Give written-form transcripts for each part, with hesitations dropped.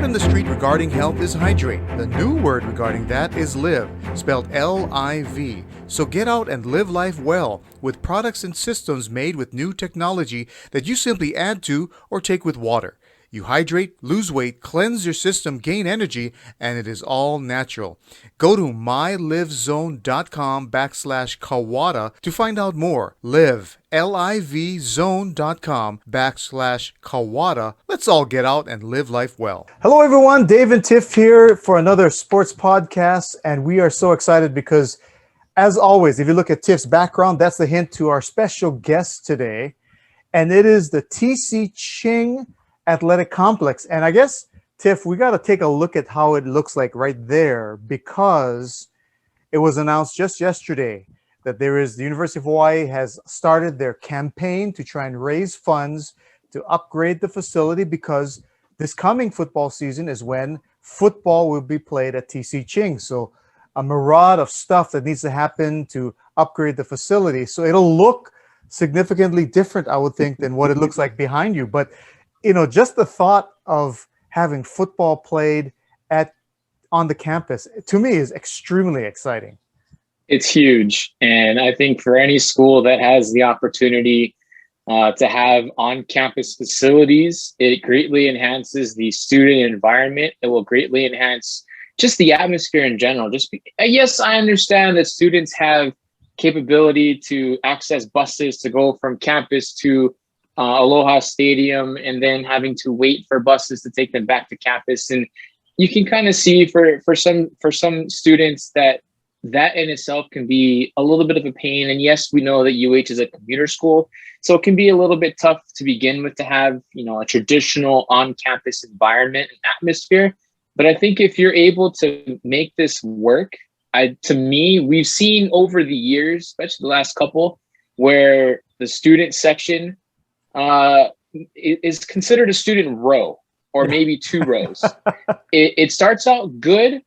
in the street regarding health is hydrate. The new word regarding that is live, spelled L-I-V. So get out and live life well with products and systems made with new technology that you simply add to or take with water. You hydrate, lose weight, cleanse your system, gain energy, and it is all natural. Go to mylivezone.com/Kawada to find out more. Live, L-I-V zone.com/Kawada. Let's all get out and live life well. Hello, everyone. Dave and Tiff here for another sports podcast, and we are so excited because, as always, if you look at Tiff's background, that's the hint to our special guest today, and it is the TC Ching Athletic Complex. And I guess, Tiff, we got to take a look at how it looks like right there, because it was announced just yesterday that the University of Hawaii has started their campaign to try and raise funds to upgrade the facility, because this coming football season is when football will be played at TC Ching. So a myriad of stuff that needs to happen to upgrade the facility. So it'll look significantly different, I would think, than what it looks like behind you. But just the thought of having football played on the campus, to me, is extremely exciting. It's huge. And I think for any school that has the opportunity to have on-campus facilities, it greatly enhances the student environment. It will greatly enhance just the atmosphere in general. Yes, I understand that students have capability to access buses to go from campus to Aloha Stadium, and then having to wait for buses to take them back to campus. And you can kind of see for some students that in itself can be a little bit of a pain. And yes, we know that UH is a commuter school, so it can be a little bit tough to begin with to have, a traditional on-campus environment and atmosphere. But I think if you're able to make this work, to me, we've seen over the years, especially the last couple, where the student section is considered a student row, or maybe two rows. It starts out good,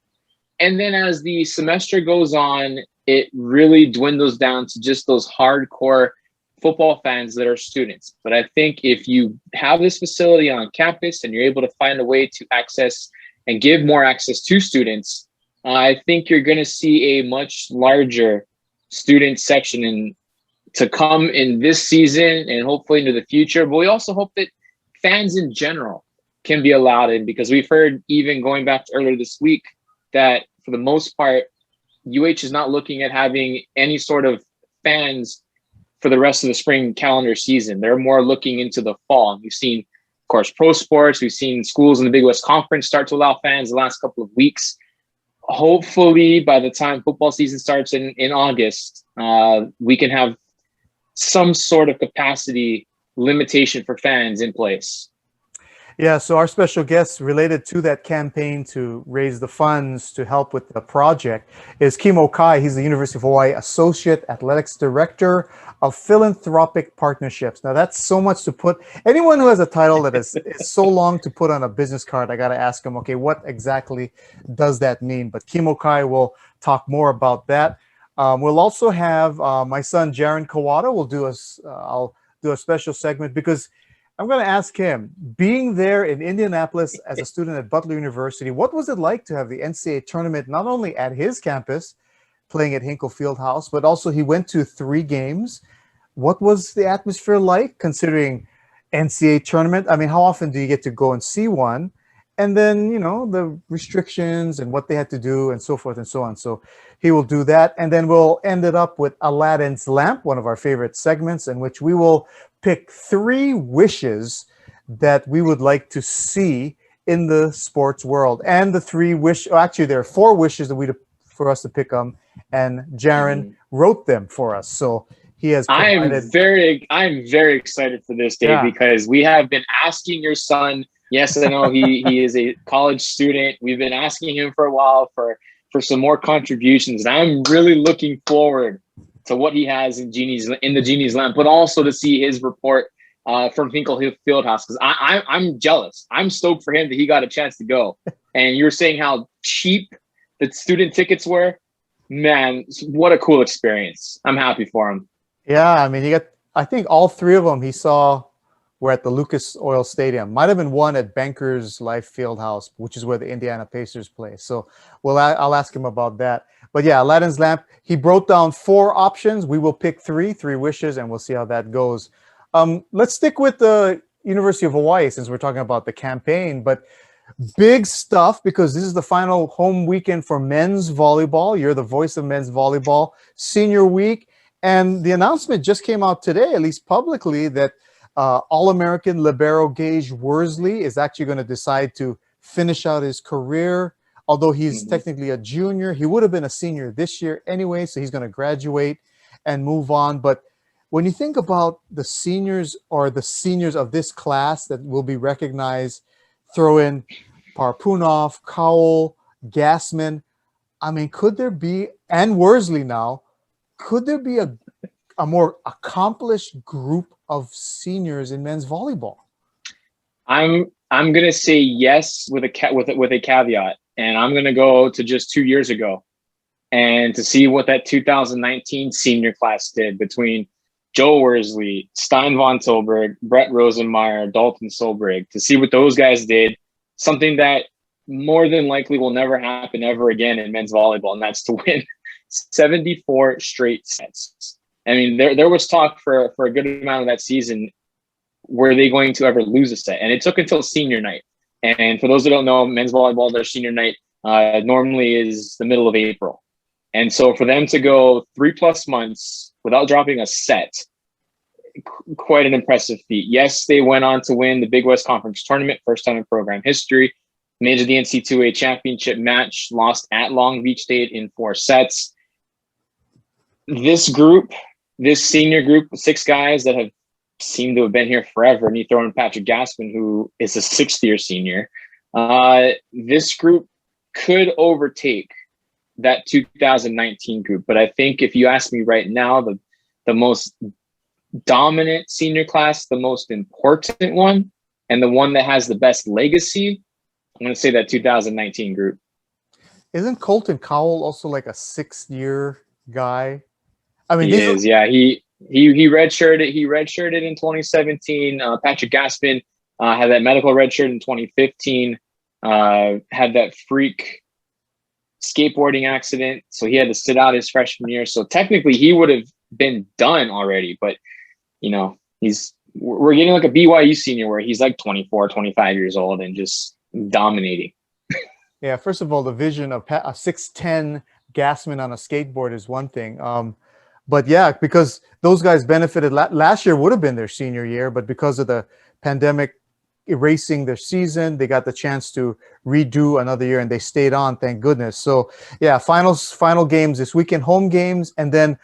and then as the semester goes on, it really dwindles down to just those hardcore football fans that are students. But I think if you have this facility on campus and you're able to find a way to access and give more access to students, I think you're going to see a much larger student section to come in this season and hopefully into the future. But we also hope that fans in general can be allowed in, because we've heard, even going back to earlier this week, that for the most part, UH is not looking at having any sort of fans for the rest of the spring calendar season. They're more looking into the fall. And we've seen, of course, pro sports. We've seen schools in the Big West Conference start to allow fans the last couple of weeks. Hopefully, by the time football season starts in August, we can have some sort of capacity limitation for fans in place. Yeah, so our special guest related to that campaign to raise the funds to help with the project is KIMO KAI. He's the University of Hawaii Associate Athletics Director of Philanthropic Partnerships. Now, that's so much to put. Anyone who has a title that is so long to put on a business card, I got to ask them, okay, what exactly does that mean? But KIMO KAI will talk more about that. We'll also have my son, JAREN KAWADA. I'll do a special segment, because I'm going to ask him, being there in Indianapolis as a student at Butler University, what was it like to have the NCAA tournament not only at his campus, playing at Hinkle Fieldhouse, but also he went to 3 games. What was the atmosphere like, considering NCAA tournament? I mean, how often do you get to go and see one? And then, the restrictions and what they had to do and so forth and so on. So he will do that. And then we'll end it up with Aladdin's Lamp, one of our favorite segments, in which we will pick 3 wishes that we would like to see in the sports world. And the 3 actually, there are 4 wishes that for us to pick them. And JAREN wrote them for us. So he has provided. I'm very excited for this, Dave, because we have been asking your son. Yes, I know he is a college student. We've been asking him for a while for some more contributions, and I'm really looking forward to what he has in the Genie's Lamp, but also to see his report from Hinkle Fieldhouse, because I'm jealous. I'm stoked for him that he got a chance to go. And you were saying how cheap the student tickets were. Man, what a cool experience. I'm happy for him. Yeah, I mean, I think all 3 of them he saw were at the Lucas Oil Stadium. Might have been one at Bankers Life Fieldhouse, which is where the Indiana Pacers play. So I'll ask him about that. But yeah, Aladdin's Lamp, he broke down 4 options. We will pick 3 wishes, and we'll see how that goes. Let's stick with the University of Hawaii since we're talking about the campaign. But big stuff, because this is the final home weekend for men's volleyball. You're the voice of men's volleyball, senior week. And the announcement just came out today, at least publicly, that All-American libero Gage Worsley is actually going to decide to finish out his career. Although he's technically a junior, he would have been a senior this year anyway, so he's going to graduate and move on. But when you think about the seniors or the seniors of this class that will be recognized, throw in Parpunov, Cowell, Gassman. I mean, could there be, and Worsley now, could there be a more accomplished group of seniors in men's volleyball? I'm gonna say yes with a caveat, and I'm gonna go to just 2 years ago, and to see what that 2019 senior class did between Joe Worsley, Stein von Tilburg, Brett Rosenmeyer, Dalton Solberg, to see what those guys did, something that more than likely will never happen ever again in men's volleyball, and that's to win 74 straight sets. I mean, there was talk for a good amount of that season, were they going to ever lose a set? And it took until senior night. And for those that don't know, men's volleyball, their senior night normally is the middle of April. And so for them to go 3+ months without dropping a set, quite an impressive feat. Yes, they went on to win the Big West Conference tournament, first time in program history, made it the NCAA championship match, lost at Long Beach State in 4 sets. This group, this senior group, 6 guys that have seemed to have been here forever, and you throw in Patrick Gaspin, who is a 6th-year senior, this group could overtake that 2019 group. But I think if you ask me right now, the most dominant senior class, the most important one, and the one that has the best legacy, I'm going to say that 2019 group. Isn't Colton Cowell also like a 6th-year guy? I mean, he is. Yeah, he redshirted. He redshirted in 2017. Patrick Gaspin had that medical redshirt in 2015. Had that freak skateboarding accident, so he had to sit out his freshman year. So technically, he would have been done already. But you know, we're getting like a BYU senior where he's like 24, 25 years old and just dominating. Yeah. First of all, the vision of a 6'10" Gassman on a skateboard is one thing. But yeah, because those guys benefited. Last year would have been their senior year, but because of the pandemic erasing their season, they got the chance to redo another year, and they stayed on, thank goodness. So yeah, final games this weekend, home games, and then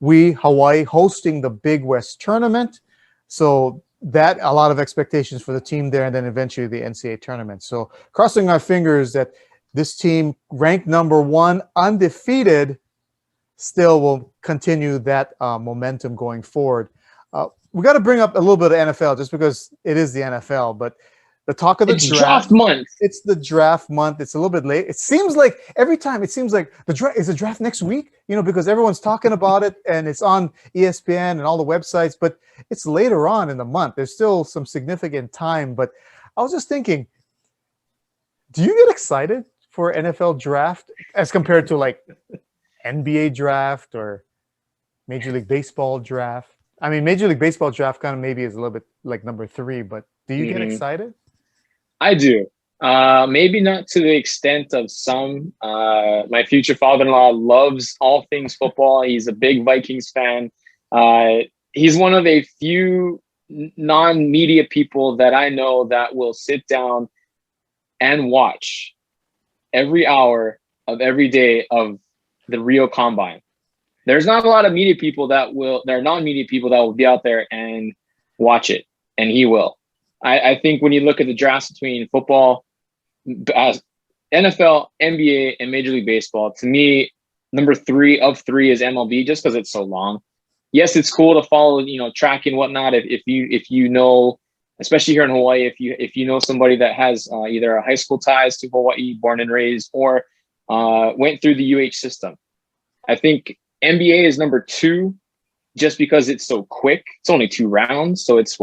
Hawaii hosting the Big West tournament. So that a lot of expectations for the team there, and then eventually the NCAA tournament. So crossing our fingers that this team, ranked number 1, undefeated, still will continue that momentum going forward. We got to bring up a little bit of NFL just because it is the NFL, but the talk of the draft month. It's the draft month. It's a little bit late. It seems like every time it seems like the draft next week, because everyone's talking about it and it's on ESPN and all the websites, but it's later on in the month. There's still some significant time, but I was just thinking, do you get excited for NFL draft as compared to like NBA draft or Major League Baseball draft? I mean, Major League Baseball draft kind of maybe is a little bit like number 3, but do you get excited? I do. Maybe not to the extent of some. My future father-in-law loves all things football. He's a big Vikings fan. He's one of a few non-media people that I know that will sit down and watch every hour of every day of the Rio Combine. There's not a lot of media people there are non-media people that will be out there and watch it, and he will. I think when you look at the drafts between football, NFL, NBA, and Major League Baseball, to me, number 3 of 3 is MLB, just because it's so long. Yes, it's cool to follow, track and whatnot. If you know, especially here in Hawaii, if you know somebody that has either a high school ties to Hawaii, born and raised, or went through the UH system. I think NBA is number 2, just because it's so quick. It's only 2 rounds, so it's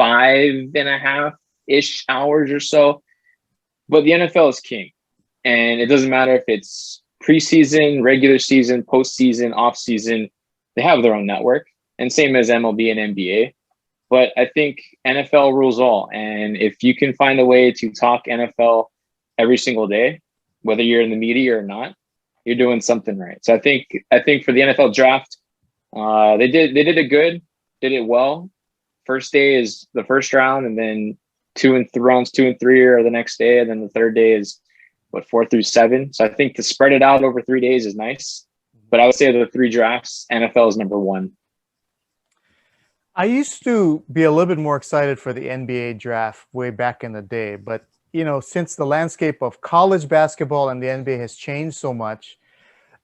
5.5-ish hours or so. But the NFL is king. And it doesn't matter if it's preseason, regular season, postseason, off season, they have their own network. And same as MLB and NBA. But I think NFL rules all. And if you can find a way to talk NFL every single day, whether you're in the media or not, you're doing something right. So I think for the NFL draft, they did it good, did it well. First day is the first round, and then rounds 2 and 3 are the next day, and then the third day is 4 through 7. So I think to spread it out over 3 days is nice. But I would say the 3 drafts, NFL is number 1. I used to be a little bit more excited for the NBA draft way back in the day, but since the landscape of college basketball and the NBA has changed so much,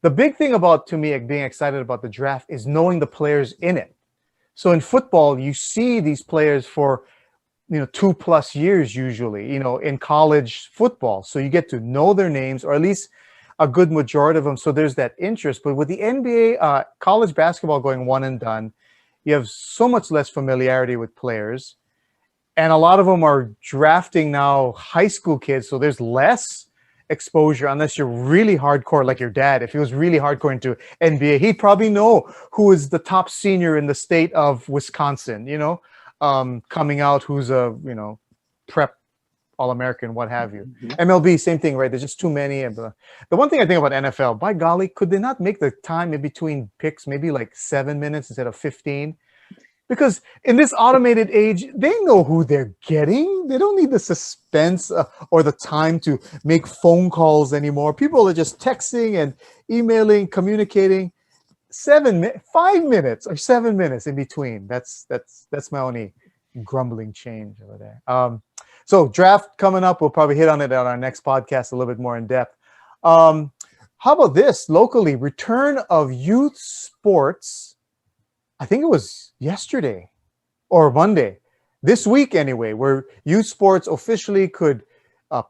the big thing about, to me, being excited about the draft is knowing the players in it. So in football, you see these players for 2+ years usually, in college football. So you get to know their names, or at least a good majority of them. So there's that interest. But with the NBA, college basketball going one and done, you have so much less familiarity with players. And a lot of them are drafting now high school kids. So there's less exposure unless you're really hardcore, like your dad. If he was really hardcore into NBA, he'd probably know who is the top senior in the state of Wisconsin, coming out, who's a, prep All-American, what have you. MLB, same thing, right? There's just too many. And the one thing I think about NFL, by golly, could they not make the time in between picks maybe like 7 minutes instead of 15? Because in this automated age, they know who they're getting. They don't need the suspense or the time to make phone calls anymore. People are just texting and emailing, communicating. 5 minutes or 7 minutes in between. That's my only grumbling change over there. So draft coming up. We'll probably hit on it on our next podcast a little bit more in depth. How about this locally? Return of youth sports. I think it was yesterday or Monday, this week anyway, where youth sports officially could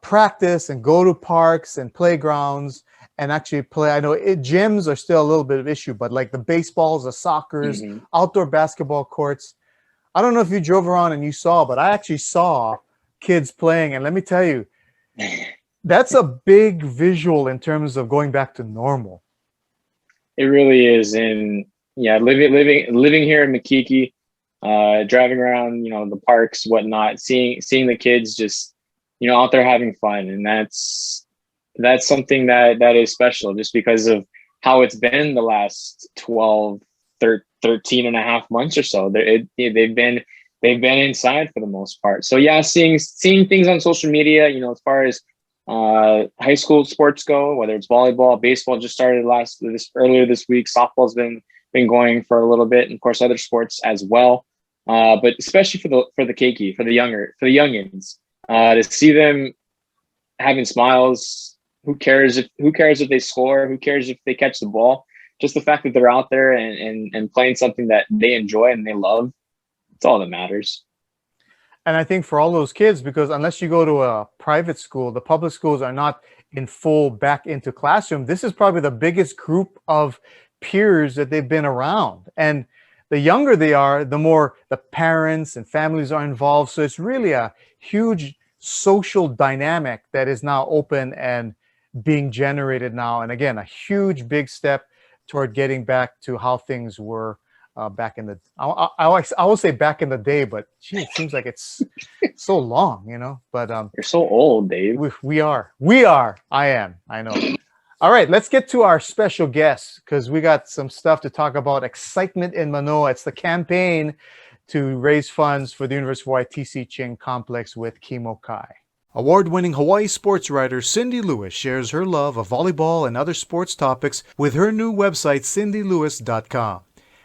practice and go to parks and playgrounds and actually play. I know gyms are still a little bit of issue, but like the baseballs, the soccers, outdoor basketball courts. I don't know if you drove around and you saw, but I actually saw kids playing. And let me tell you, that's a big visual in terms of going back to normal. It really is. And yeah, living here in Makiki, driving around, the parks, whatnot, seeing the kids just, out there having fun. And that's something that is special just because of how it's been the last 12, 13 and a half months or so. They've been inside for the most part. So yeah, seeing things on social media, as far as high school sports go, whether it's volleyball, baseball just started earlier this week, softball's been going for a little bit, and of course other sports as well. But especially for the keiki, for the youngins, to see them having smiles. Who cares if they score? Who cares if they catch the ball? Just the fact that they're out there and playing something that they enjoy and they love, it's all that matters. And I think for all those kids, because unless you go to a private school, the public schools are not in full back into classroom. This is probably the biggest group of peers that they've been around. And the younger they are, the more the parents and families are involved. So it's really a huge social dynamic that is now open and being generated now. And again, a huge, big step toward getting back to how things were back in the, I will say back in the day, but gee, it seems like it's so long, but you're so old, Dave. We are. I know. All right, let's get to our special guest because we got some stuff to talk about. Excitement in Manoa. It's the campaign to raise funds for the University of Hawaii TC Ching Complex with KIMO KAI. Award-winning Hawaii sports writer Cindy Lewis shares her love of volleyball and other sports topics with her new website, cindylewis.com.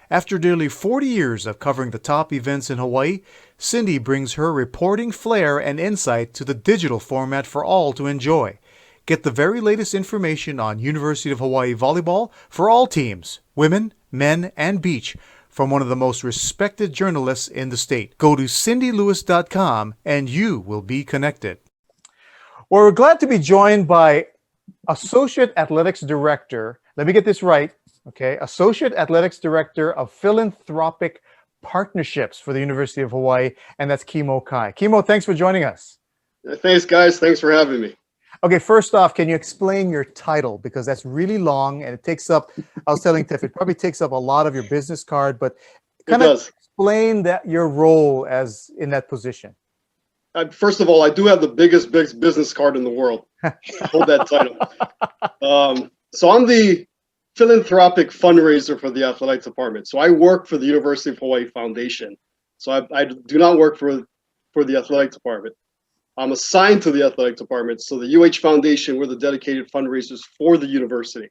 After nearly 40 years of covering the top events in Hawaii, Cindy brings her reporting flair and insight to the digital format for all to enjoy. Get the very latest information on University of Hawaii volleyball for all teams, women, men, and beach, from one of the most respected journalists in the state. Go to cindylewis.com and you will be connected. Well, we're glad to be joined by Associate Athletics Director, let me get this right, okay, Associate Athletics Director of Philanthropic Partnerships for the University of Hawaii, and that's KIMO KAI. KIMO, thanks for joining us. Thanks, guys. Thanks for having me. Okay, first off, can you explain your title? Because that's really long and it takes up, I was telling Tiff, it probably takes up a lot of your business card, but kind of explain that your role as in that position. First of all, I do have the biggest business card in the world. I hold that title. So I'm the philanthropic fundraiser for the athletic department. So I work for the University of Hawaii Foundation. So I do not work for the athletic department. I'm assigned to the athletic department. So the UH Foundation, we're the dedicated fundraisers for the university.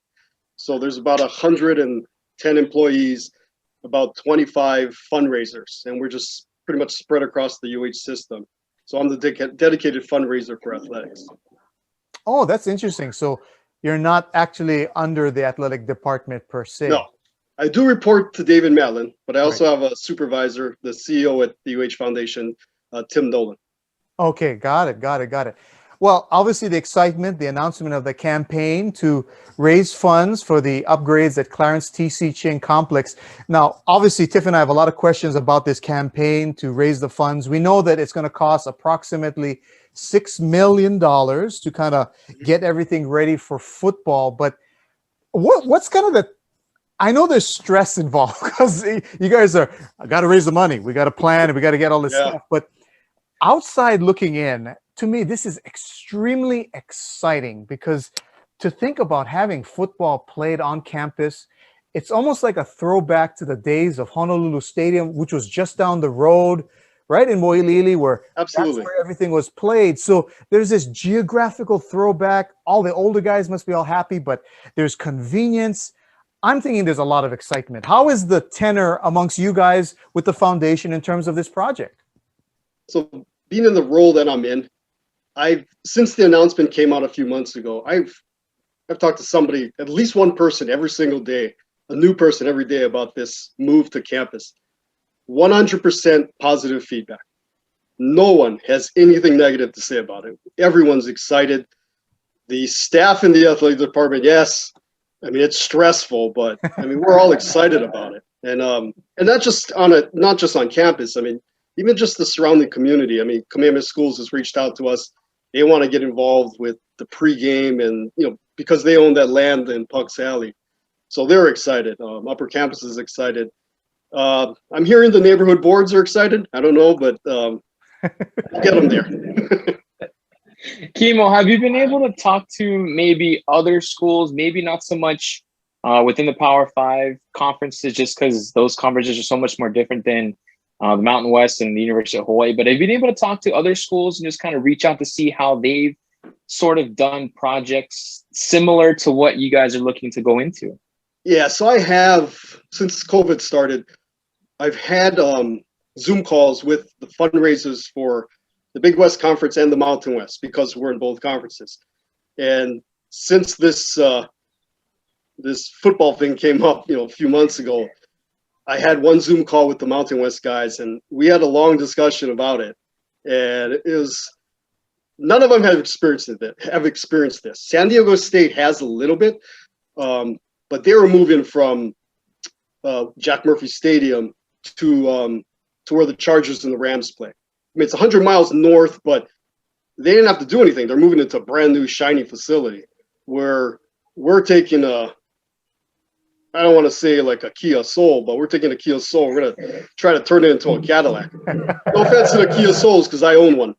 So there's about 110 employees, about 25 fundraisers, and we're just pretty much spread across the UH system. So I'm the dedicated fundraiser for athletics. Oh, that's interesting. So you're not actually under the athletic department per se. No, I do report to David Matlin, but I also have a supervisor, the CEO at the UH Foundation, Tim Nolan. Okay, got it. Well, obviously the excitement, the announcement of the campaign to raise funds for the upgrades at Clarence T.C. Ching Complex. Now, obviously, Tiff and I have a lot of questions about this campaign to raise the funds. We know that it's going to cost approximately $6 million to kind of get everything ready for football. But what's kind of the, I know there's stress involved because you guys I got to raise the money. We got to plan and we got to get all this stuff. But outside looking in, to me, this is extremely exciting because to think about having football played on campus, it's almost like a throwback to the days of Honolulu Stadium, which was just down the road, right in Moilili, where that's where everything was played. So there's this geographical throwback. All the older guys must be all happy, but there's convenience. I'm thinking there's a lot of excitement. How is the tenor amongst you guys with the foundation in terms of this project? So being in the role that I'm in, since the announcement came out a few months ago, I've talked to somebody, at least one person every single day, a new person every day about this move to campus. 100% positive feedback. No one has anything negative to say about it. Everyone's excited. The staff in the athletic department, yes, I mean, it's stressful, but I mean, we're all excited about it. And not just on campus. I mean, even just the surrounding community. I mean, Kamehameha Schools has reached out to us. They want to get involved with the pregame, and because they own that land in Puck's Alley, so they're excited. Upper Campus is excited. I'm hearing the neighborhood boards are excited. I don't know, but we'll get them there. KIMO, have you been able to talk to maybe other schools, maybe not so much within the Power 5 conferences, just because those conferences are so much more different than the Mountain West and the University of Hawaii, but have you been able to talk to other schools and just kind of reach out to see how they've sort of done projects similar to what you guys are looking to go into? Yeah, so I have, since COVID started, I've had Zoom calls with the fundraisers for the Big West Conference and the Mountain West, because we're in both conferences. And since this football thing came up, a few months ago, I had one Zoom call with the Mountain West guys, and we had a long discussion about it. And it was, none of them have experienced this. San Diego State has a little bit, but they were moving from Jack Murphy Stadium to where the Chargers and the Rams play. I mean, it's 100 miles north, but they didn't have to do anything. They're moving into a brand new shiny facility where we're taking I don't want to say like a Kia Soul, but we're taking a Kia Soul. We're going to try to turn it into a Cadillac. No offense to the Kia Souls, because I own one.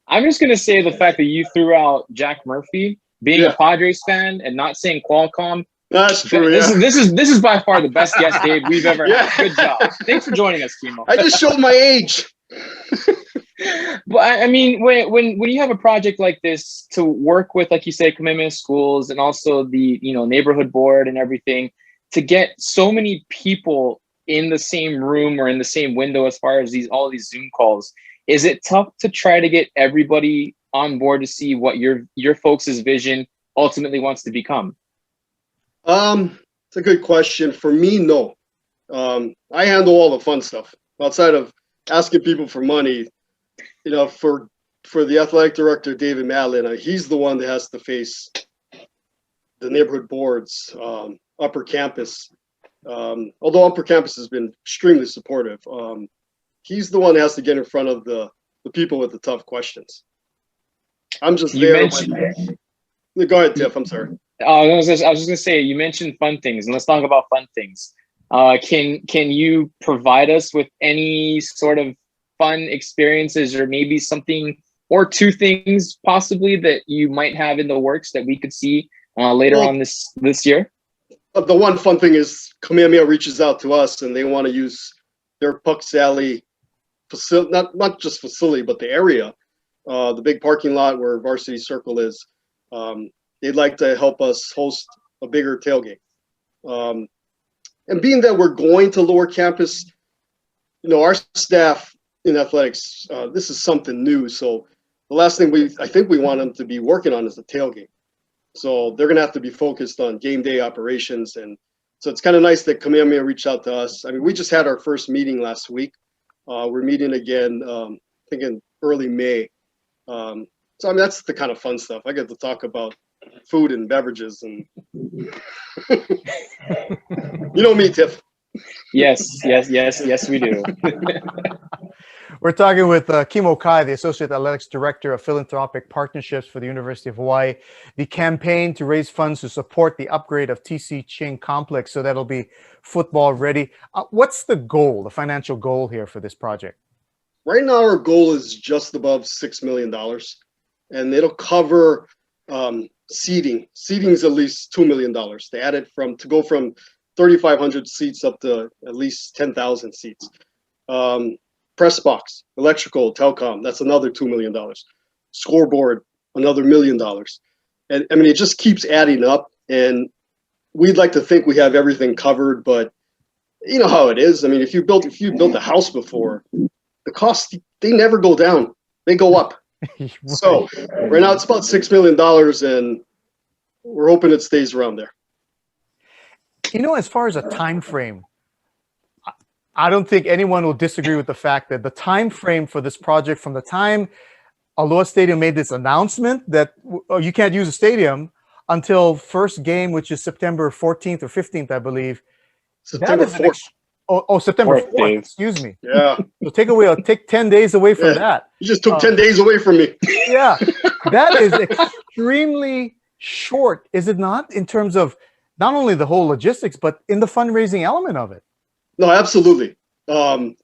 I'm just going to say the fact that you threw out Jack Murphy, being a Padres fan and not saying Qualcomm. That's true. This is by far the best guest, Dave, we've ever had. Good job. Thanks for joining us, KIMO. I just showed my age. But I mean, when you have a project like this to work with, like you say, Kamehameha Schools and also the neighborhood board and everything, to get so many people in the same room or in the same window as far as all these Zoom calls, is it tough to try to get everybody on board to see what your folks' vision ultimately wants to become? It's a good question. For me, no. I handle all the fun stuff outside of asking people for money. For the athletic director, David Matlin, he's the one that has to face the neighborhood boards, upper campus, Although Upper Campus has been extremely supportive, he's the one that has to get in front of the people with the tough questions. I'm just You there. mentioned. Go ahead, Tiff. I'm sorry. I was just gonna say, you mentioned fun things, and let's talk about fun things. Can you provide us with any sort of fun experiences, or maybe something or two things possibly that you might have in the works that we could see later on this year? The one fun thing is Kamehameha reaches out to us, and they want to use their Pucks Alley facility, not just facility, but the area, the big parking lot where Varsity Circle is. They'd like to help us host a bigger tailgate. And being that we're going to Lower Campus, our staff in athletics, this is something new. So the last thing I think we want them to be working on is the tailgate. So they're going to have to be focused on game day operations. And so it's kind of nice that Kamehameha reached out to us. I mean, we just had our first meeting last week. We're meeting again, I think in early May. So, I mean, that's the kind of fun stuff. I get to talk about food and beverages, and you know me, Tiff. Yes, we do. We're talking with KIMO KAI, the Associate Athletics Director of Philanthropic Partnerships for the University of Hawaii. The campaign to raise funds to support the upgrade of TC Ching Complex, so that'll be football ready. What's the goal, the financial goal here for this project? Right now, our goal is just above $6 million, and it'll cover seating. Seating is at least $2 million. To add it to go from 3,500 seats up to at least 10,000 seats. Press box, electrical, telecom, that's another $2 million. Scoreboard, another $1 million. And I mean, it just keeps adding up, and we'd like to think we have everything covered, but you know how it is. I mean, if you built a house before, the costs, they never go down, they go up. Right. So right now it's about $6 million, and we're hoping it stays around there. As far as a time frame, I don't think anyone will disagree with the fact that the time frame for this project, from the time Aloha Stadium made this announcement that you can't use a stadium until first game, which is September 14th or 15th, I believe. September 4th. September 4th, excuse me. Yeah. So take 10 days away from that. You just took 10 days away from me. Yeah, that is extremely short, is it not, in terms of not only the whole logistics, but in the fundraising element of it? No, absolutely. We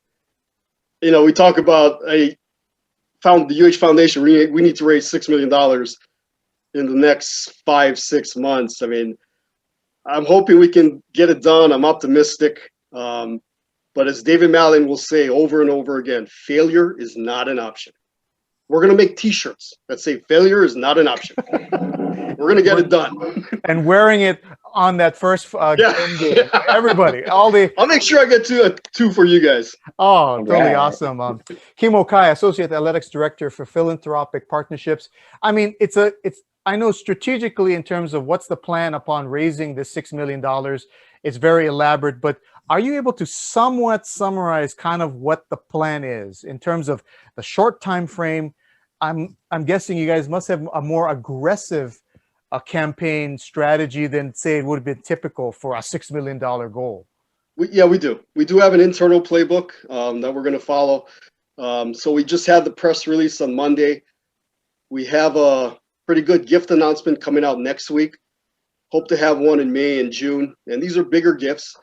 talk about the UH Foundation. We need to raise $6 million in the next 5-6 months. I mean, I'm hoping we can get it done. I'm optimistic. But as David Mallon will say over and over again, failure is not an option. We're going to make T-shirts that say failure is not an option. We're going to get it done. And wearing it on that first game day. Everybody, I'll make sure I get two for you guys. Oh, totally awesome. KIMO KAI, Associate Athletics Director for Philanthropic Partnerships. I mean, I know strategically in terms of what's the plan upon raising this $6 million, it's very elaborate, but are you able to somewhat summarize kind of what the plan is in terms of the short time frame? I'm guessing you guys must have a more aggressive campaign strategy than, say, it would have been typical for a $6 million goal. We do. We do have an internal playbook that we're going to follow. So we just had the press release on Monday. We have a pretty good gift announcement coming out next week. Hope to have one in May and June. And these are bigger gifts.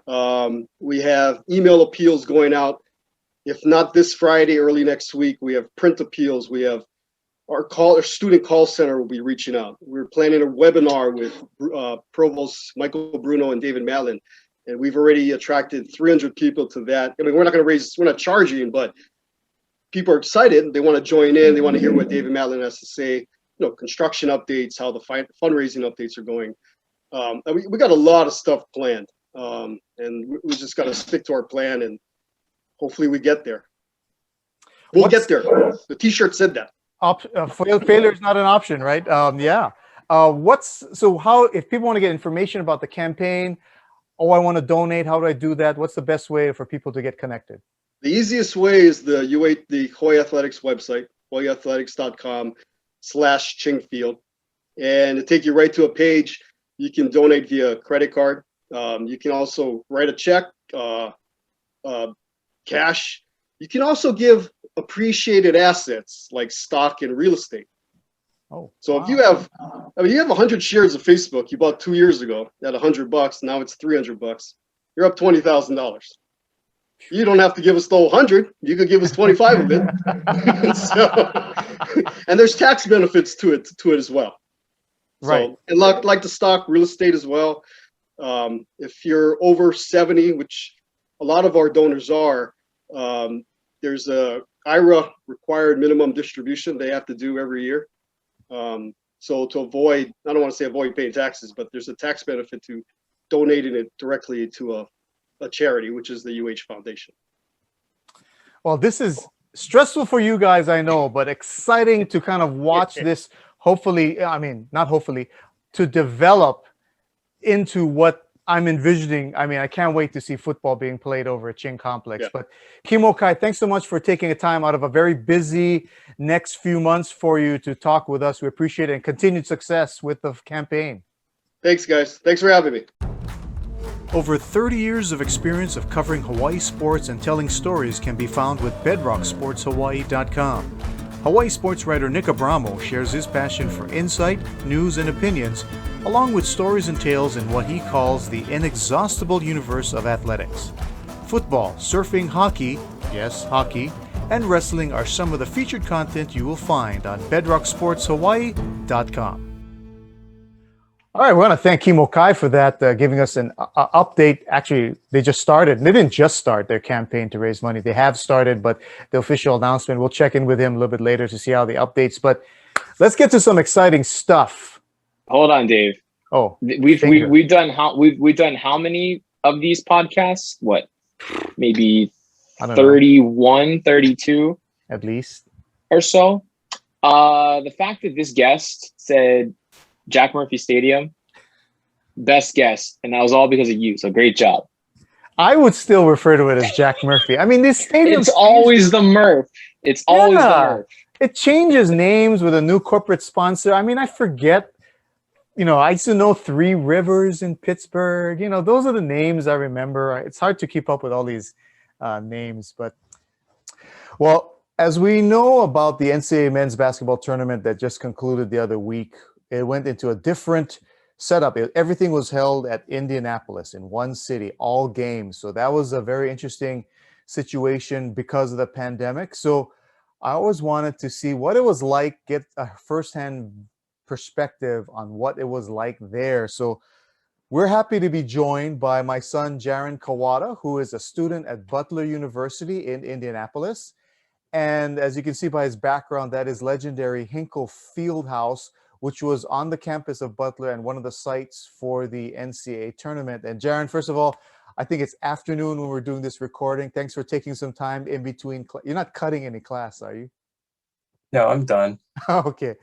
We have email appeals going out. If not this Friday, early next week, we have print appeals. We have our student call center will be reaching out. We're planning a webinar with Provost Michael Bruno and David Mallon, and we've already attracted 300 people to that. I mean, we're not charging, but people are excited. They want to join in. They want to hear what David Mallon has to say. Construction updates, how the fundraising updates are going. We got a lot of stuff planned, and we just got to stick to our plan, and hopefully we get there. We'll get there. The T-shirt said that. Failure is not an option, right? Yeah. If people want to get information about the campaign, I want to donate, how do I do that? What's the best way for people to get connected? The easiest way is the Hawaii Athletics website, hawaiiathletics.com/Chingfield, and it'll take you right to a page. You can donate via credit card, You can also write a check, cash. You can also give appreciated assets like stock and real estate. Oh, so wow. if you have, you have 100 shares of Facebook you bought 2 years ago at $100. Now it's $300. You're up $20,000. You don't have to give us the whole 100. You could give us 25 of it. And there's tax benefits to it as well. Right. So, and like the stock, real estate as well. If you're over 70, which a lot of our donors are, there's a IRA required minimum distribution they have to do every year. So to avoid, I don't want to say avoid paying taxes, but there's a tax benefit to donating it directly to a charity, which is the UH Foundation. Well, this is stressful for you guys, I know, but exciting to kind of watch this, hopefully, I mean, not hopefully, to develop into what I'm envisioning. I mean, I can't wait to see football being played over at Ching Complex. Yeah. But KIMO KAI, thanks so much for taking a time out of a very busy next few months for you to talk with us. We appreciate it, and continued success with the campaign. Thanks, guys. Thanks for having me. Over 30 years of experience of covering Hawaii sports and telling stories can be found with BedrockSportsHawaii.com. Hawaii sports writer Nick Abramo shares his passion for insight, news, and opinions, along with stories and tales in what he calls the inexhaustible universe of athletics. Football, surfing, hockey, yes, hockey, and wrestling are some of the featured content you will find on BedrockSportsHawaii.com. All right, we want to thank KIMO KAI for that, giving us an update. Actually, they just started. They didn't just start their campaign to raise money. They have started, but the official announcement, we'll check in with him a little bit later to see how the updates. But let's get to some exciting stuff. Hold on, Dave. Oh, we've done how many of these podcasts? What? Maybe 31, 32 at least or so. The fact that this guest said Jack Murphy Stadium, best guest, and that was all because of you. So great job. I would still refer to it as Jack Murphy. I mean, this stadium. It's always the Murph. It's always the Murph. It changes names with a new corporate sponsor. I mean, I forget. You know, I used to know Three Rivers in Pittsburgh. You know, those are the names I remember. It's hard to keep up with all these names, but well, as we know about the NCAA men's basketball tournament that just concluded the other week, it went into a different setup. Everything was held at Indianapolis in one city, all games. So that was a very interesting situation because of the pandemic. So I always wanted to see what it was like, get a firsthand perspective on what it was like there. So we're happy to be joined by my son, JAREN KAWADA, who is a student at Butler University in Indianapolis. And as you can see by his background, that is legendary Hinkle Fieldhouse, which was on the campus of Butler and one of the sites for the NCAA tournament. And JAREN, first of all, I think it's afternoon when we're doing this recording. Thanks for taking some time in between. You're not cutting any class, are you? No, I'm done. Okay.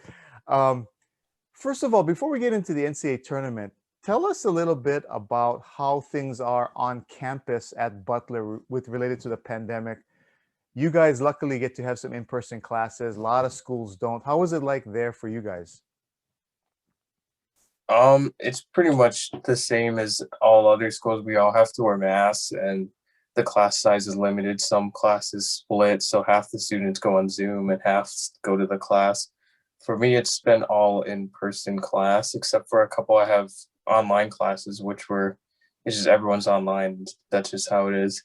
First of all, before we get into the NCAA tournament, tell us a little bit about how things are on campus at Butler related to the pandemic. You guys luckily get to have some in-person classes. A lot of schools don't. How was it like there for you guys? It's pretty much the same as all other schools. We all have to wear masks, and the class size is limited. Some classes split, so half the students go on Zoom and half go to the class. For me, it's been all in-person class, except for a couple I have online classes, it's just everyone's online. That's just how it is.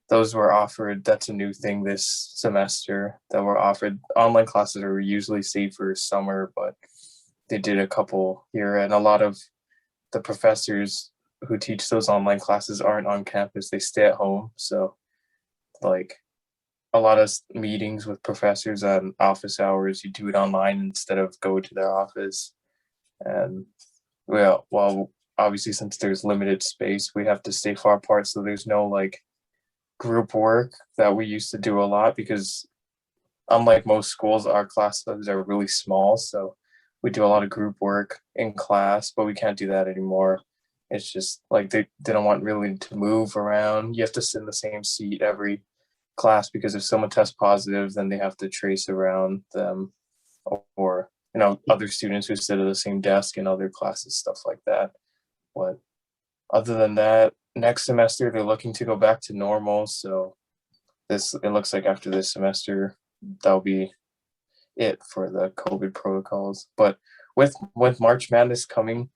Those were offered, that's a new thing this semester that were offered. Online classes are usually safer summer, but they did a couple here, and a lot of the professors who teach those online classes aren't on campus. They stay at home. So like a lot of meetings with professors on office hours, you do it online instead of go to their office. And well, obviously since there's limited space, we have to stay far apart. So there's no like group work that we used to do a lot, because unlike most schools, our classes are really small. So we do a lot of group work in class, but we can't do that anymore. It's just like they don't want really to move around. You have to sit in the same seat every class, because if someone tests positive, then they have to trace around them, or other students who sit at the same desk in other classes, stuff like that. But other than that, next semester they're looking to go back to normal. So it looks like after this semester, that'll be it for the COVID protocols. But with March Madness coming,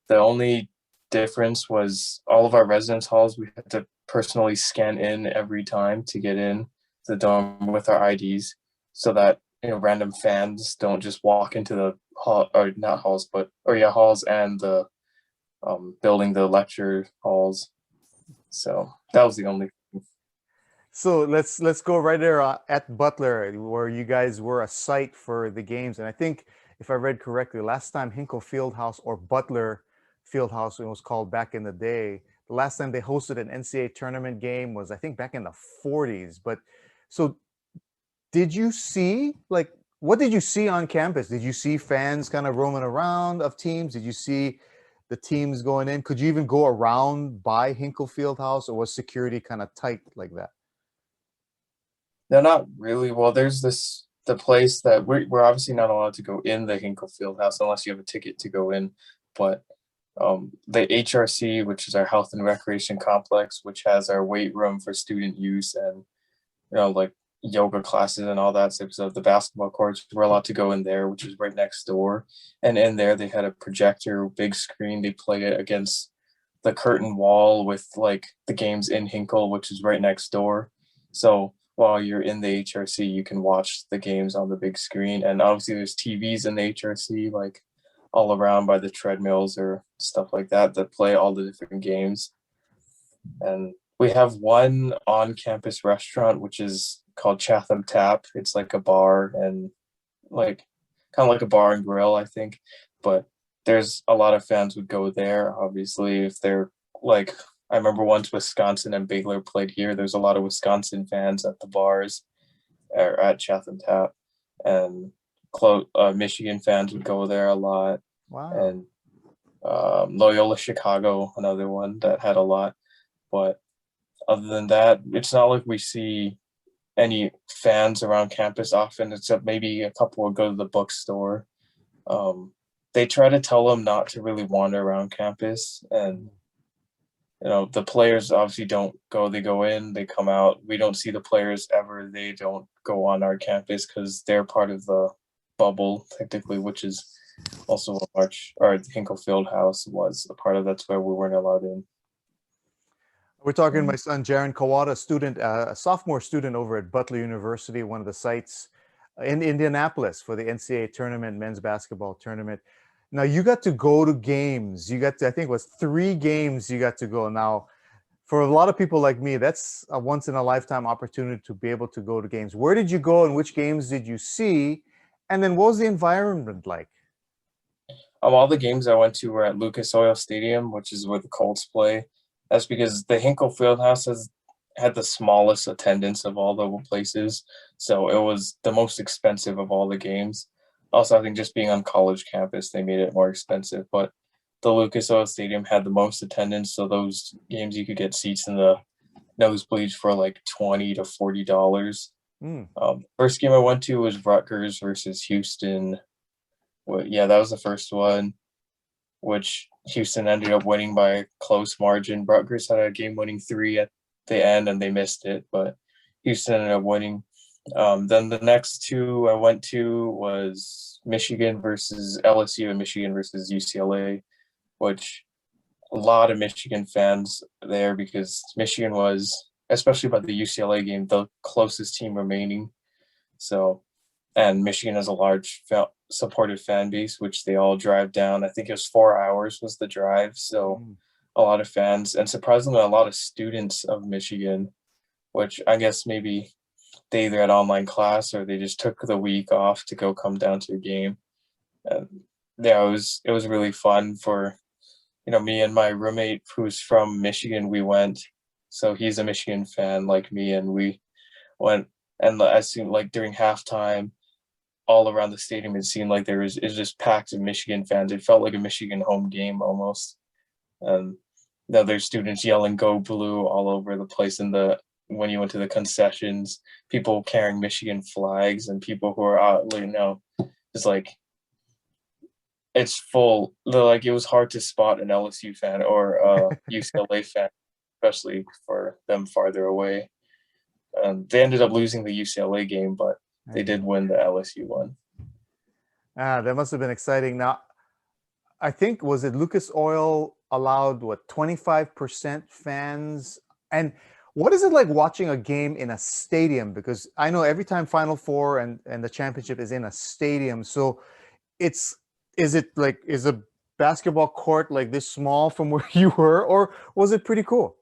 the only difference was all of our residence halls, we had to personally scan in every time to get in the dorm with our IDs, so that random fans don't just walk into the hall, or not halls, but halls and the building, the lecture halls. So that was the only. So let's go right there at Butler, where you guys were a site for the games. And I think, if I read correctly, last time Hinkle Fieldhouse, or Butler Fieldhouse, it was called back in the day, the last time they hosted an NCAA tournament game was, I think, back in the 40s. But so did you see, like, what did you see on campus? Did you see fans kind of roaming around of teams? Did you see the teams going in? Could you even go around by Hinkle Fieldhouse, or was security kind of tight like that? No, not really. Well, there's the place that we're obviously not allowed to go in the Hinkle Fieldhouse unless you have a ticket to go in. But the HRC, which is our Health and Recreation Complex, which has our weight room for student use, and like yoga classes and all that types of the basketball courts, we're allowed to go in there, which is right next door. And in there they had a projector, big screen. They play it against the curtain wall with like the games in Hinkle, which is right next door. So while you're in the HRC, you can watch the games on the big screen. And obviously there's TVs in the HRC, like all around by the treadmills or stuff like that play all the different games. And we have one on-campus restaurant, which is called Chatham Tap. It's like a bar, and like kind of like a bar and grill, I think. But there's a lot of fans would go there, obviously, if they're like, I remember once Wisconsin and Baylor played here. There's a lot of Wisconsin fans at the bars or at Chatham Tap, and Michigan fans would go there a lot. Wow. And Loyola Chicago, another one that had a lot. But other than that, it's not like we see any fans around campus often, except maybe a couple will go to the bookstore. They try to tell them not to really wander around campus, and the players obviously don't go. They go in, they come out. We don't see the players ever. They don't go on our campus because they're part of the bubble, technically, which is also what Hinkle Fieldhouse was a part of. That's where we weren't allowed in. We're talking to my son, JAREN KAWADA, student, a sophomore student over at Butler University, one of the sites in Indianapolis for the NCAA tournament, men's basketball tournament. Now, you got to go to games. You got to, I think it was 3 games you got to go. Now, for a lot of people like me, that's a once-in-a-lifetime opportunity to be able to go to games. Where did you go, and which games did you see? And then what was the environment like? All the games I went to were at Lucas Oil Stadium, which is where the Colts play. That's because the Hinkle Fieldhouse had the smallest attendance of all the places, so it was the most expensive of all the games. Also, I think just being on college campus, they made it more expensive. But the Lucas Oil Stadium had the most attendance, so those games you could get seats in the nosebleeds for like $20 to $40. First game I went to was Rutgers versus Houston. That was the first one, which Houston ended up winning by a close margin. Rutgers had a game-winning 3 at the end, and they missed it, but Houston ended up winning. Then the next 2 I went to was Michigan versus LSU and Michigan versus UCLA, which a lot of Michigan fans there because Michigan was, especially by the UCLA game, the closest team remaining. So, and Michigan has a large supportive fan base, which they all drive down. I think it was 4 hours was the drive. So a lot of fans, and surprisingly, a lot of students of Michigan, which I guess maybe they either had online class or they just took the week off to go come down to a game. And it was really fun for, me and my roommate who's from Michigan. We went, so he's a Michigan fan like me, and we went, and I seen like during halftime, all around the stadium, it seemed like it was just packed of Michigan fans. It felt like a Michigan home game almost. And there's students yelling "Go Blue" all over the place. When you went to the concessions, people carrying Michigan flags, and people who are out, just like it's full. Like it was hard to spot an LSU fan or a UCLA fan, especially for them farther away. They ended up losing the UCLA game, but they did win the LSU one. That must have been exciting. Now, I think, was it Lucas Oil allowed, what, 25% fans? And what is it like watching a game in a stadium? Because I know every time Final Four and the championship is in a stadium. So is a basketball court like this small from where you were, or was it pretty cool?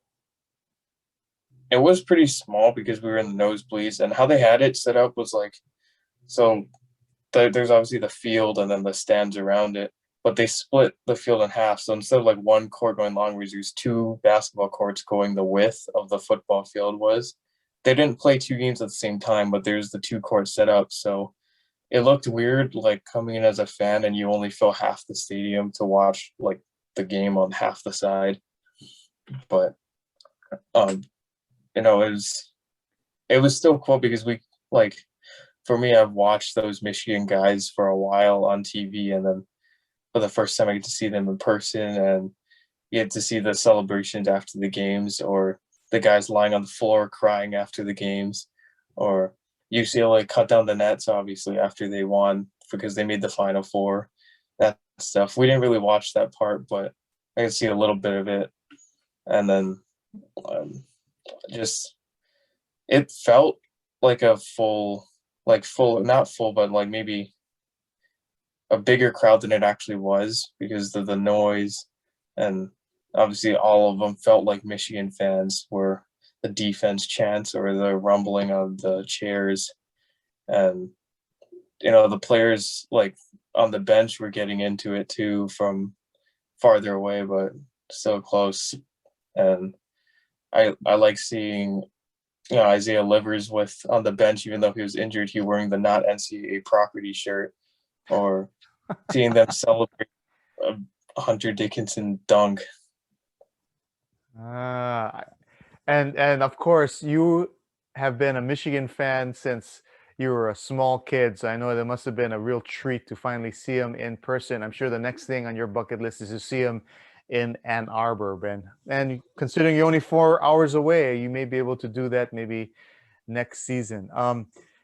It was pretty small because we were in the nosebleeds, and how they had it set up was like, so there's obviously the field and then the stands around it, but they split the field in half. So instead of like one court going long, there's two basketball courts going the width of the football field was. They didn't play two games at the same time, but there's the two courts set up. So it looked weird, like coming in as a fan and you only fill half the stadium to watch like the game on half the side. But you know, it was still cool because we, like, for me, I've watched those Michigan guys for a while on TV, and then for the first time I get to see them in person, and you get to see the celebrations after the games, or the guys lying on the floor crying after the games, or UCLA cut down the nets, obviously, after they won because they made the Final Four. That stuff. We didn't really watch that part, but I could see a little bit of it. And then just, it felt like a not full, but like maybe a bigger crowd than it actually was because of the noise. And obviously all of them felt like Michigan fans were the defense chants or the rumbling of the chairs. And, you know, the players like on the bench were getting into it too from farther away, but so close. And I like seeing, you know, Isaiah Livers on the bench, even though he was injured, he wearing the not NCAA property shirt, or seeing them celebrate a Hunter Dickinson dunk. And of course, you have been a Michigan fan since you were a small kid. So I know that must have been a real treat to finally see him in person. I'm sure the next thing on your bucket list is to see him in Ann Arbor, Ben. And considering you're only 4 hours away, you may be able to do that maybe next season.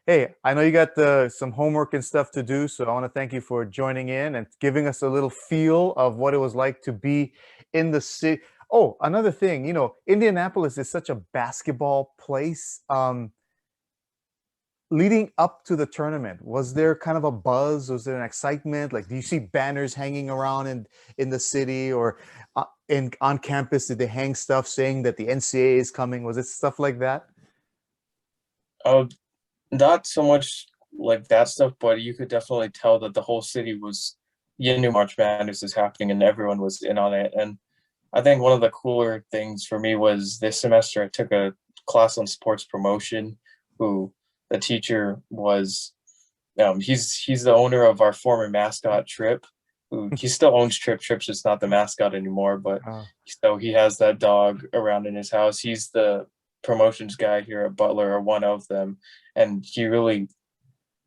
Hey, I know you got some homework and stuff to do, so I want to thank you for joining in and giving us a little feel of what it was like to be in the city. Oh, another thing, you know, Indianapolis is such a basketball place. Leading up to the tournament, was there kind of a buzz? Was there an excitement? Like, do you see banners hanging around in the city, or on campus? Did they hang stuff saying that the NCAA is coming? Was it stuff like that? Not so much like that stuff, but you could definitely tell that the whole city you knew March Madness is happening and everyone was in on it. And I think one of the cooler things for me was this semester I took a class on sports promotion, who the teacher was, he's the owner of our former mascot Trip, who he still owns Trip. Trip's just not the mascot anymore, but so he has that dog around in his house. He's the promotions guy here at Butler, or one of them, and he really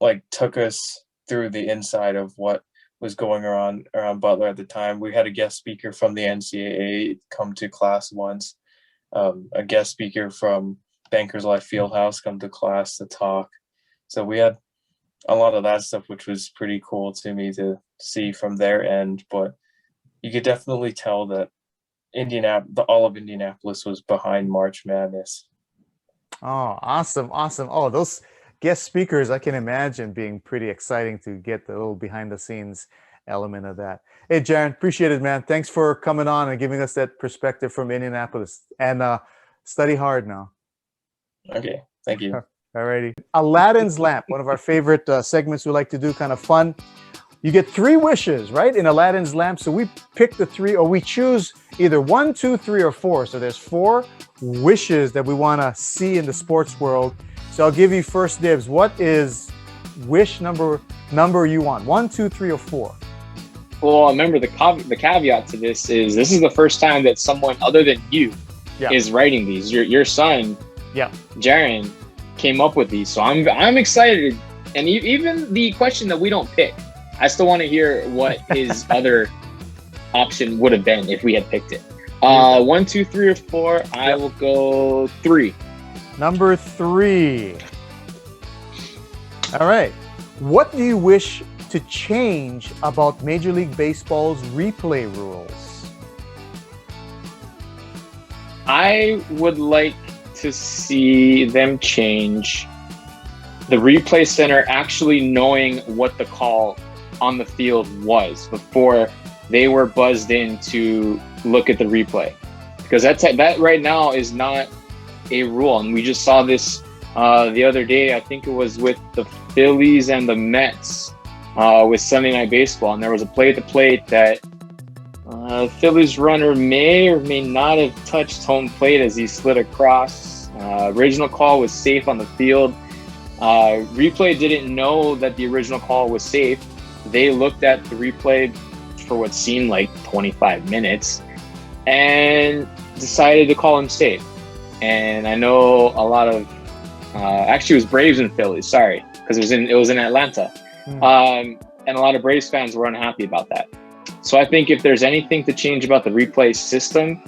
like took us through the inside of what was going around Butler at the time. We had a guest speaker from the NCAA come to class once, a guest speaker from Bankers Life Fieldhouse come to class to talk. So we had a lot of that stuff, which was pretty cool to me to see from their end. But you could definitely tell that all of Indianapolis was behind March Madness. Oh, awesome. Oh, those guest speakers, I can imagine being pretty exciting to get the little behind the scenes element of that. Hey, Jaren, appreciate it, man. Thanks for coming on and giving us that perspective from Indianapolis. And study hard now. Okay, thank you. All righty. Aladdin's Lamp, one of our favorite segments we like to do, kind of fun. You get 3 wishes, right, in Aladdin's Lamp. So we pick the 3, or we choose either 1, 2, 3, or 4. So there's 4 wishes that we want to see in the sports world. So I'll give you first dibs. What is wish number you want? 1, 2, 3, or 4? Well, remember the caveat to this is the first time that someone other than you is writing these. Your son, Jaren, came up with these. So I'm excited. And even the question that we don't pick, I still want to hear what his other option would have been if we had picked it. 1, 2, 3, or 4. I will go 3. Number 3. All right. What do you wish to change about Major League Baseball's replay rules? I would like to see them change the replay center actually knowing what the call on the field was before they were buzzed in to look at the replay, because that right now is not a rule. And we just saw this the other day. I think it was with the Phillies and the Mets with Sunday Night Baseball, and there was a play at the plate that Phillies runner may or may not have touched home plate as he slid across. Original call was safe on the field. Replay didn't know that the original call was safe. They looked at the replay for what seemed like 25 minutes and decided to call him safe. And I know a lot of actually it was Braves and Phillies, sorry, because it was in Atlanta. And a lot of Braves fans were unhappy about that. So I think if there's anything to change about the replay system,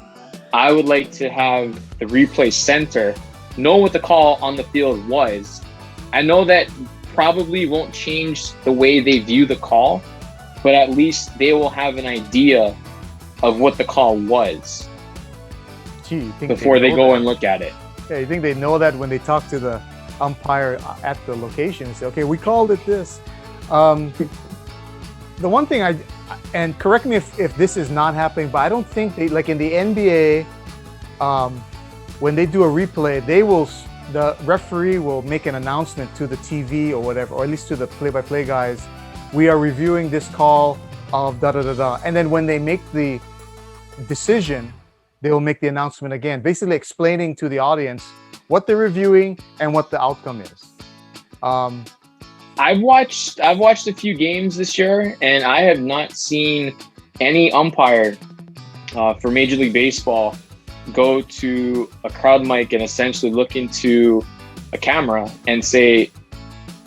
I would like to have the replay center know what the call on the field was. I know that probably won't change the way they view the call, but at least they will have an idea of what the call was before they go and look at it. Yeah, you think they know that when they talk to the umpire at the location and say, okay, we called it this. The one thing and correct me if this is not happening, but I don't think they, like in the NBA, when they do a replay, the referee will make an announcement to the TV or whatever, or at least to the play-by-play guys. We are reviewing this call of da-da-da-da. And then when they make the decision, they will make the announcement again, basically explaining to the audience what they're reviewing and what the outcome is. I've watched a few games this year, and I have not seen any umpire for Major League Baseball go to a crowd mic and essentially look into a camera and say,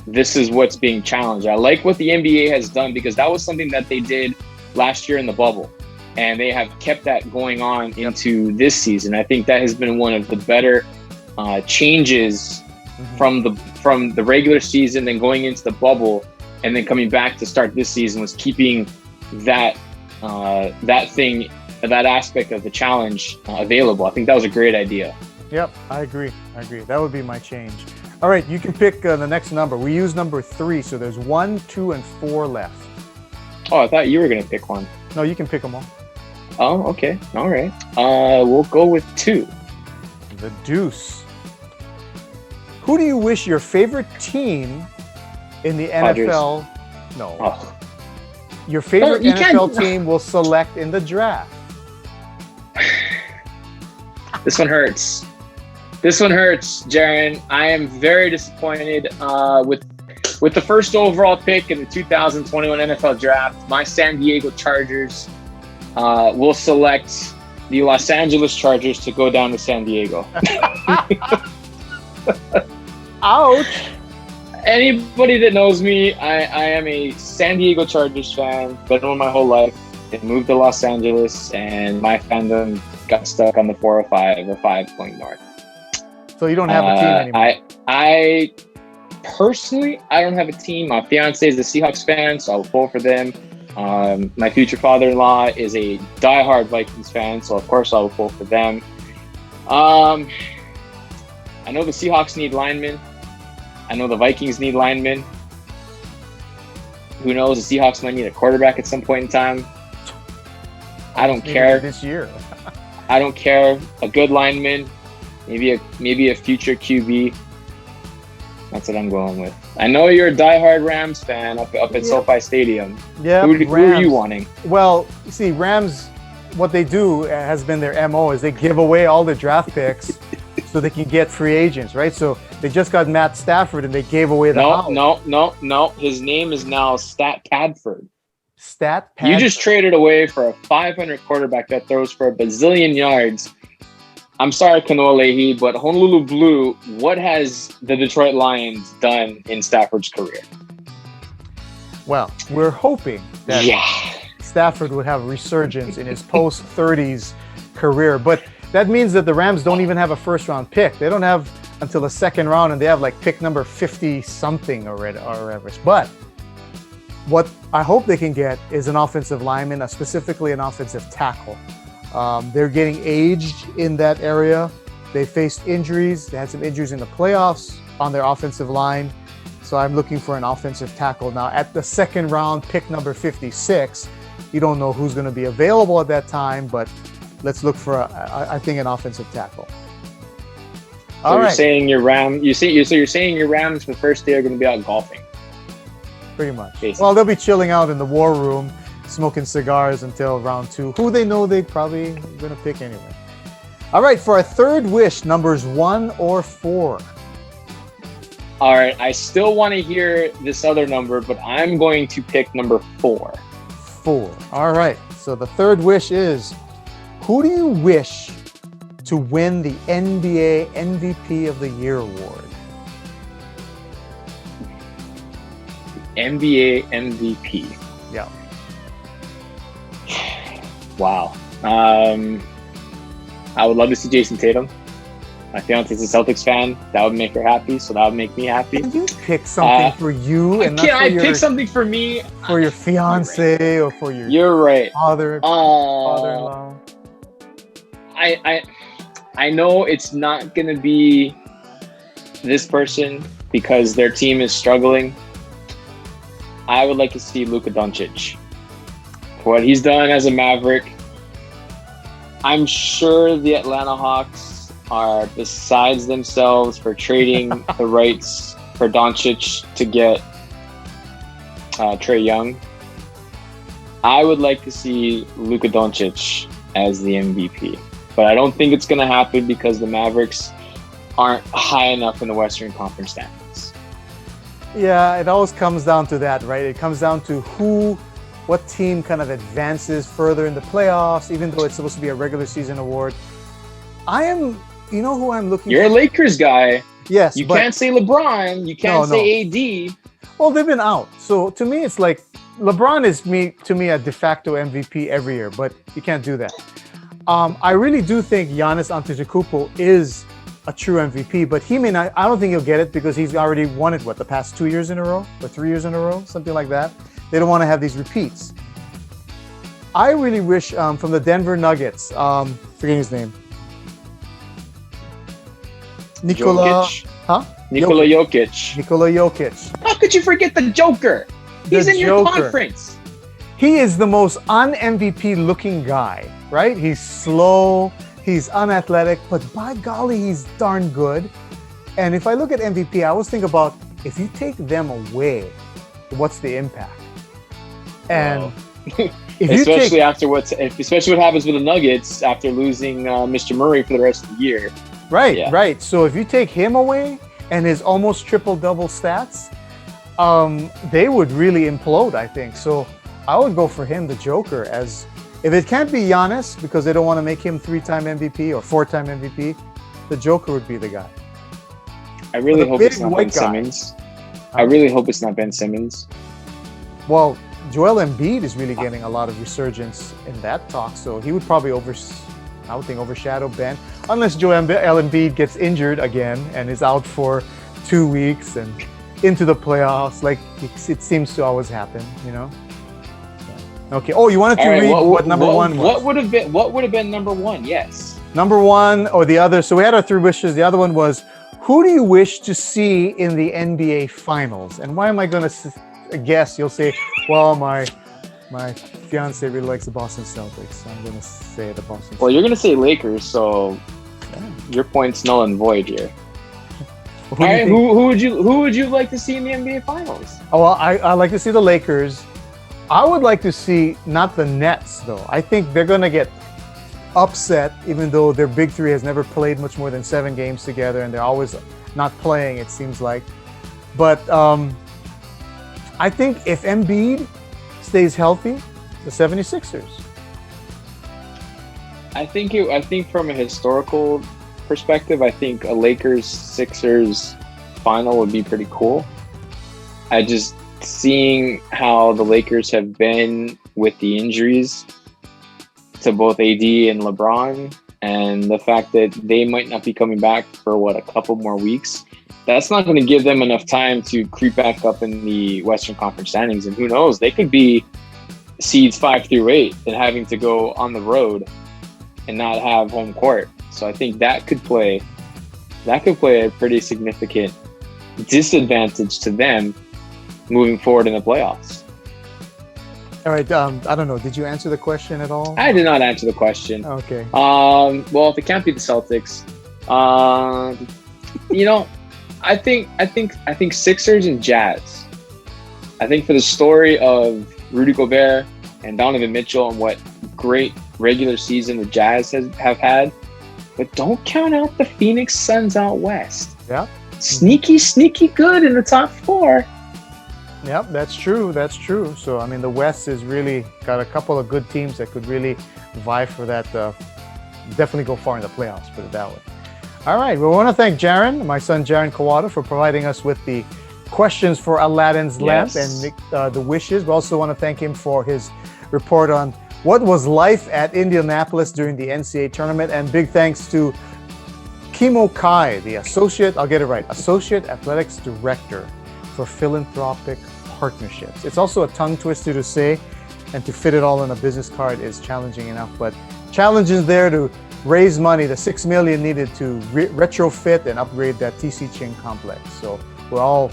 this is what's being challenged. I like what the NBA has done, because that was something that they did last year in the bubble, and they have kept that going on into this season. I think that has been one of the better changes from the regular season, then going into the bubble, and then coming back to start this season, was keeping that aspect of the challenge available. I think that was a great idea. Yep, I agree. That would be my change. All right, you can pick the next number. We use number 3, so there's 1, 2, and 4 left. Oh, I thought you were going to pick one. No, you can pick them all. Oh, okay. All right. We'll go with 2. The deuce. Who do you wish your favorite team in the NFL? No. Oh. Your favorite NFL team will select in the draft. This one hurts. Jaren. I am very disappointed with the first overall pick in the 2021 NFL Draft. My San Diego Chargers will select the Los Angeles Chargers to go down to San Diego. Ouch! Anybody that knows me, I am a San Diego Chargers fan. Been one my whole life. They moved to Los Angeles, and my fandom got stuck on the 405 or 5 going north. So you don't have a team anymore? I personally, I don't have a team. My fiance is a Seahawks fan, so I'll vote for them. My future father-in-law is a diehard Vikings fan, so of course I'll vote for them. I know the Seahawks need linemen. I know the Vikings need linemen. Who knows? The Seahawks might need a quarterback at some point in time. I don't care. This year. I don't care. A good lineman, maybe a future QB. That's what I'm going with. I know you're a diehard Rams fan up at SoFi Stadium. Yeah. Who are you wanting? Well, you see, Rams, what they do has been their MO is they give away all the draft picks so they can get free agents, right? So they just got Matt Stafford and they gave away the house. No. His name is now Stat Padford. Stat Padford. You just traded away for a 500 quarterback that throws for a bazillion yards. I'm sorry, Kanoa Leahy, but Honolulu Blue, what has the Detroit Lions done in Stafford's career? Well, we're hoping that Yeah. Stafford would have a resurgence in his post-30s career. But that means that the Rams don't even have a first-round pick. They don't have until the second round, and they have like pick number 50-something or whatever. But what I hope they can get is an offensive lineman, specifically an offensive tackle. They're getting aged in that area. They faced injuries. They had some injuries in the playoffs on their offensive line. So I'm looking for an offensive tackle. Now, at the second round, pick number 56, you don't know who's going to be available at that time, but let's look for, I think, an offensive tackle. So you're saying your you're saying your Rams the first day are going to be out golfing. Pretty much. Basically. Well, they'll be chilling out in the war room, smoking cigars until round 2. Who they know they probably going to pick anyway. All right, for our third wish, numbers 1 or 4. All right, I still want to hear this other number, but I'm going to pick number 4. 4. All right. So the third wish is, who do you wish to win the NBA MVP of the Year award? NBA MVP. Yeah. Wow. I would love to see Jason Tatum. My fiance's a Celtics fan. That would make her happy, so that would make me happy. Can you pick something for you and not Can for I your, pick something for me? for your fiance or for your You're right. father-in-law? I know it's not going to be this person because their team is struggling. I would like to see Luka Doncic. For what he's done as a Maverick, I'm sure the Atlanta Hawks are besides themselves for trading the rights for Doncic to get Trae Young. I would like to see Luka Doncic as the MVP, but I don't think it's going to happen because the Mavericks aren't high enough in the Western Conference standings. Yeah, it always comes down to that, right? It comes down to what team kind of advances further in the playoffs, even though it's supposed to be a regular season award. You know who I'm looking You're for? a Lakers guy. Yes, You can't say LeBron. You can't say AD. Well, they've been out. So to me, it's like LeBron is to me a de facto MVP every year, but you can't do that. I really do think Giannis Antetokounmpo is a true MVP, but he may not. I don't think he'll get it because he's already won it, the past 2 years in a row or 3 years in a row, something like that. They don't want to have these repeats. I really wish from the Denver Nuggets, forgetting his name. Nikola Jokic. Nikola Jokic. How could you forget the Joker? He's in your Joker. conference. He is the most un-MVP looking guy, right? He's slow, he's unathletic, but by golly, he's darn good. And if I look at MVP, I always think about if you take them away, what's the impact? And especially what happens with the Nuggets after losing Mr. Murray for the rest of the year. Right. So if you take him away and his almost triple-double stats, they would really implode, I think. So I would go for him, the Joker, as if it can't be Giannis because they don't want to make him 3-time MVP or 4-time MVP, the Joker would be the guy. I really hope it's not Ben Simmons. I really hope it's not Ben Simmons. Well, Joel Embiid is really getting a lot of resurgence in that talk, so he would probably overshadow Ben, unless Joel Embiid gets injured again and is out for 2 weeks and into the playoffs, like it seems to always happen, you know. Okay. Oh, you wanted to read what number 1 was? What would have been number 1? Yes. Number 1 or the other. So we had our 3 wishes. The other one was, who do you wish to see in the NBA Finals? And why am I going to guess? You'll say, well, my fiance really likes the Boston Celtics, so I'm going to say the Boston Celtics. Well, you're going to say Lakers, so your point's null and void here. Who would you like to see in the NBA Finals? Oh, well, I like to see the Lakers. I would like to see not the Nets, though. I think they're going to get upset, even though their big three has never played much more than 7 games together, and they're always not playing, it seems like. But I think if Embiid stays healthy, the 76ers. I think from a historical perspective, I think a Lakers-Sixers final would be pretty cool. I just seeing how the Lakers have been with the injuries to both AD and LeBron, and the fact that they might not be coming back for a couple more weeks, that's not going to give them enough time to creep back up in the Western Conference standings. And who knows, they could be seeds 5 through 8 and having to go on the road and not have home court. So I think that could play a pretty significant disadvantage to them moving forward in the playoffs. All right. I don't know. Did you answer the question at all? I did not answer the question. Okay. Well, if it can't be the Celtics, I think Sixers and Jazz. I think for the story of Rudy Gobert and Donovan Mitchell and what great regular season the Jazz have had, but don't count out the Phoenix Suns out west. Yeah. Sneaky good in the top 4. Yep, that's true. That's true. So, I mean, the West has really got a couple of good teams that could really vie for that, definitely go far in the playoffs, put it that way. All right. We want to thank JAREN, my son JAREN Kawada, for providing us with the questions for Aladdin's lamp and the wishes. We also want to thank him for his report on what was life at Indianapolis during the NCAA tournament. And big thanks to KIMO KAI, the Associate Athletics Director for Philanthropic Partnerships. It's also a tongue twister to say, and to fit it all on a business card is challenging enough, but challenges there to raise money, the $6 million needed to retrofit and upgrade that TC Ching complex. So we're all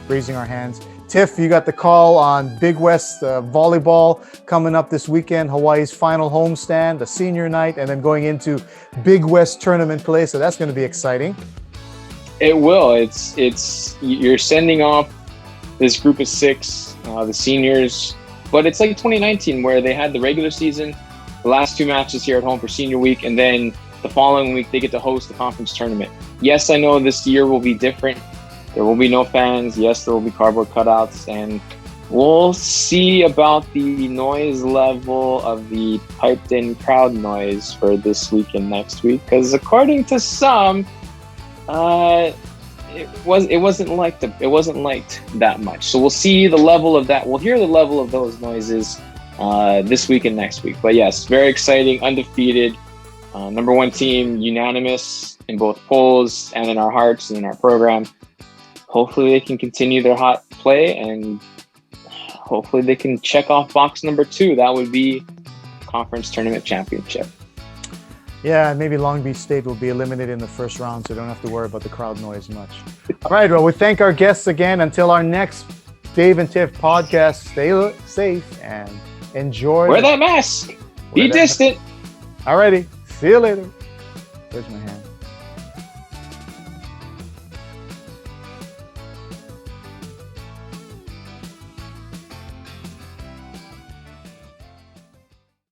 raising our hands. Tiff, you got the call on Big West volleyball coming up this weekend, Hawaii's final homestand, the senior night, and then going into Big West tournament play. So that's going to be exciting. It will. It's you're sending off this group of 6, the seniors, but it's like 2019 where they had the regular season, the last 2 matches here at home for senior week, and then the following week they get to host the conference tournament. Yes, I know this year will be different. There will be no fans. Yes, there will be cardboard cutouts, and we'll see about the noise level of the piped-in crowd noise for this week and next week, because according to some, it wasn't liked that much. So we'll see the level of that. We'll hear the level of those noises this week and next week. But yes, very exciting, undefeated, number 1 team, unanimous in both polls and in our hearts and in our program. Hopefully they can continue their hot play, and hopefully they can check off box number 2. That would be conference tournament championship. Yeah, maybe Long Beach State will be eliminated in the first round, so don't have to worry about the crowd noise much. All right, well, we thank our guests again. Until our next Dave and Tiff podcast, stay safe and enjoy. Wear that mask. Be distant. All righty. See you later. Where's my hand?